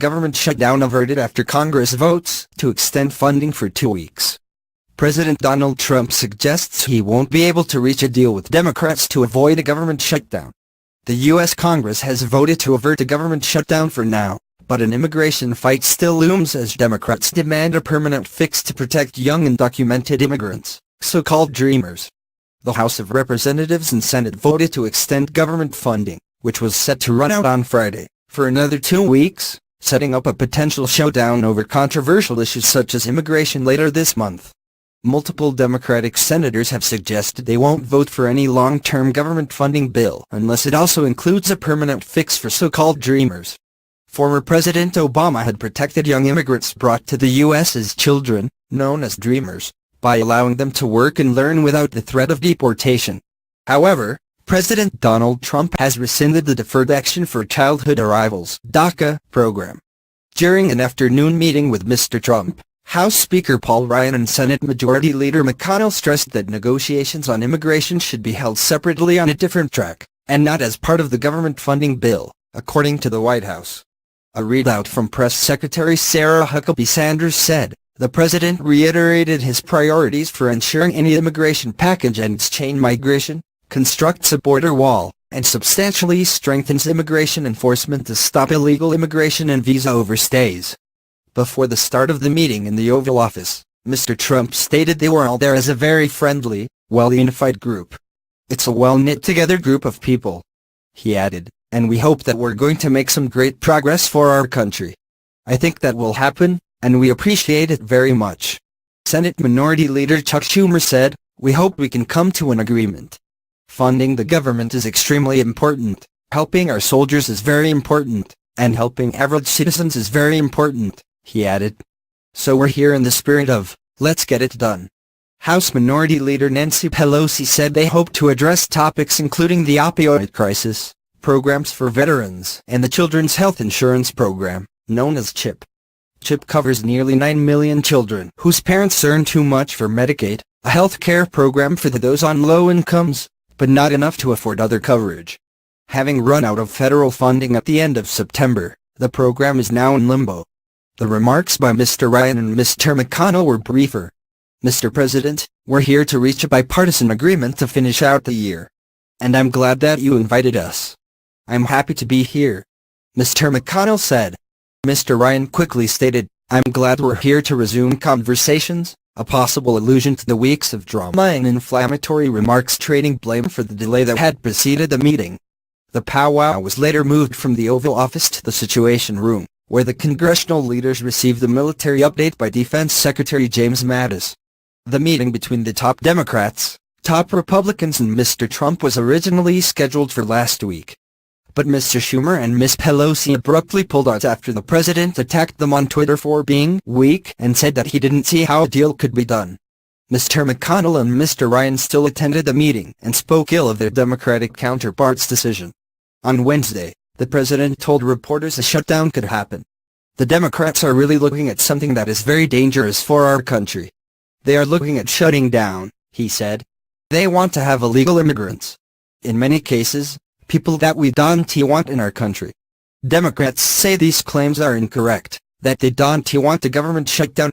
Government shutdown averted after Congress votes to extend funding for 2 weeks. President Donald Trump suggests he won't be able to reach a deal with Democrats to avoid a government shutdown. The U.S. Congress has voted to avert a government shutdown for now, but an immigration fight still looms as Democrats demand a permanent fix to protect young undocumented immigrants, so-called dreamers. The House of Representatives and Senate voted to extend government funding, which was set to run out on Friday, for another 2 weeks, setting up a potential showdown over controversial issues such as immigration later this month. Multiple Democratic senators have suggested they won't vote for any long-term government funding bill unless it also includes a permanent fix for so-called dreamers. Former President Obama had protected young immigrants brought to the U.S. as children, known as dreamers, by allowing them to work and learn without the threat of deportation. However, President Donald Trump has rescinded the Deferred Action for Childhood Arrivals (DACA) program. During an afternoon meeting with Mr. Trump, House Speaker Paul Ryan and Senate Majority Leader McConnell stressed that negotiations on immigration should be held separately on a different track, and not as part of the government funding bill, according to the White House. A readout from Press Secretary Sarah Huckabee Sanders said, "The President reiterated his priorities for ensuring any immigration package ends chain migration, constructs a border wall, and substantially strengthens immigration enforcement to stop illegal immigration and visa overstays." Before the start of the meeting in the Oval Office, Mr. Trump stated they were all there as a very friendly, well-unified group. "It's a well-knit-together group of people," he added, "and we hope that we're going to make some great progress for our country. I think that will happen, and we appreciate it very much." Senate Minority Leader Chuck Schumer said, "We hope we can come to an agreement. Funding the government is extremely important, helping our soldiers is very important, and helping average citizens is very important," he added. "So we're here in the spirit of, let's get it done." House Minority Leader Nancy Pelosi said they hope to address topics including the opioid crisis, programs for veterans, and the Children's Health Insurance Program, known as CHIP. CHIP covers nearly 9 million children whose parents earn too much for Medicaid, a health care program for those on low incomes, but not enough to afford other coverage. Having run out of federal funding at the end of September, the program is now in limbo. The remarks by Mr. Ryan and Mr. McConnell were briefer. "Mr. President, we're here to reach a bipartisan agreement to finish out the year. And I'm glad that you invited us. I'm happy to be here," Mr. McConnell said. Mr. Ryan quickly stated, "I'm glad we're here to resume conversations," a possible allusion to the weeks of drama and inflammatory remarks trading blame for the delay that had preceded the meeting. The powwow was later moved from the Oval Office to the Situation Room, where the congressional leaders received the military update by Defense Secretary James Mattis. The meeting between the top Democrats, top Republicans and Mr. Trump was originally scheduled for last week. But Mr. Schumer and Ms. Pelosi abruptly pulled out after the president attacked them on Twitter for being weak and said that he didn't see how a deal could be done. Mr. McConnell and Mr. Ryan still attended the meeting and spoke ill of their Democratic counterparts' decision. On Wednesday, the president told reporters a shutdown could happen. "The Democrats are really looking at something that is very dangerous for our country. They are looking at shutting down," he said. "They want to have illegal immigrants. In many cases, people that we don't want in our country." Democrats say these claims are incorrect, that they don't want a government shutdown,